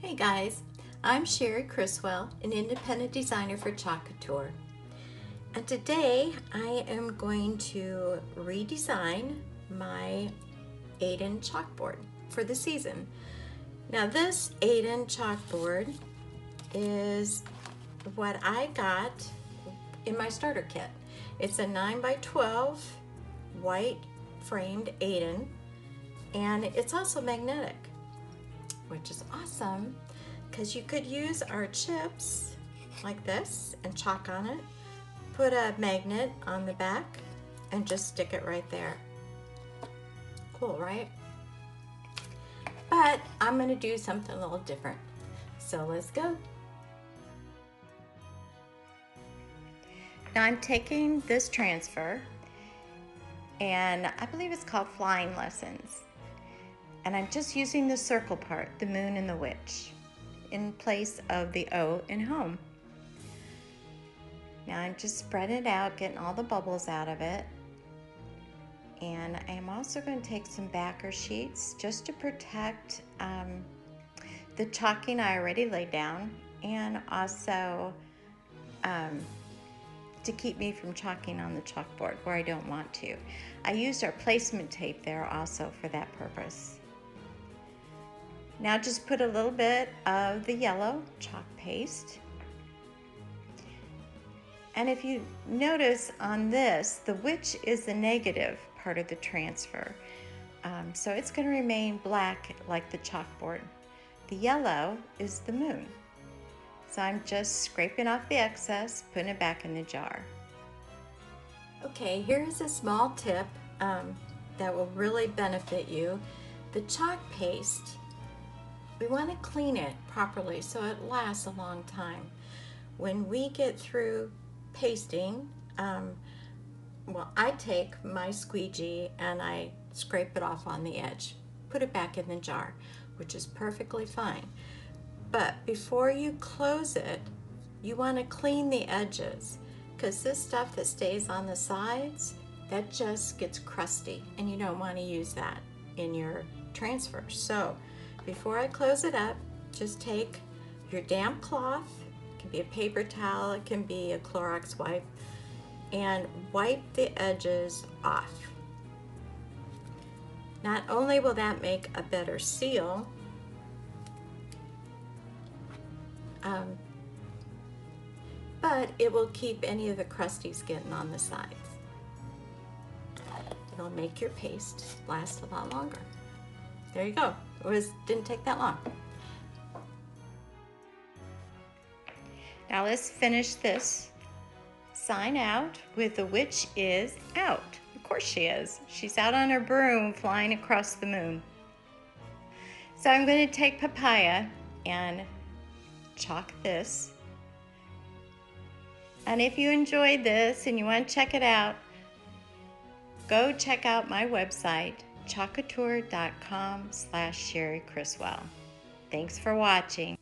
Hey guys, I'm Cherie Criswell, an independent designer for Couture. And today I am going to redesign my 8-inch chalkboard for the season. Now this 8-inch chalkboard is what I got in my starter kit. It's a 9x12 white framed 8-in, and it's also magnetic, which is awesome because you could use our chips like this and chalk on it, put a magnet on the back, and just stick it right there. Cool, right? But I'm going to do something a little different. So let's go. Now I'm taking this transfer, and I believe it's called Flying Lessons. And I'm just using the circle part, the moon and the witch, in place of the O in home. Now I'm just spreading it out, getting all the bubbles out of it. And I am also going to take some backer sheets just to protect the chalking I already laid down, and also to keep me from chalking on the chalkboard where I don't want to. I used our placement tape there also for that purpose. Now just put a little bit of the yellow chalk paste. And if you notice on this, the witch is the negative part of the transfer. So it's going to remain black like the chalkboard. The yellow is the moon. So I'm just scraping off the excess, putting it back in the jar. Okay, here's a small tip that will really benefit you. The chalk paste, we want to clean it properly so it lasts a long time. When we get through pasting, well, I take my squeegee and I scrape it off on the edge, put it back in the jar, which is perfectly fine. But before you close it, you want to clean the edges, because this stuff that stays on the sides, that just gets crusty, and you don't want to use that in your transfer. So before I close it up, just take your damp cloth, it can be a paper towel, it can be a Clorox wipe, and wipe the edges off. Not only will that make a better seal, but it will keep any of the crusties getting on the sides. It'll make your paste last a lot longer. There you go. Didn't take that long. Now let's finish this sign out with the witch is out. Of course she is. She's out on her broom flying across the moon. So I'm going to take papaya and chalk this. And if you enjoyed this and you want to check it out, go check out my website, chalkcouture.com/Cherie Criswell. Thanks for watching.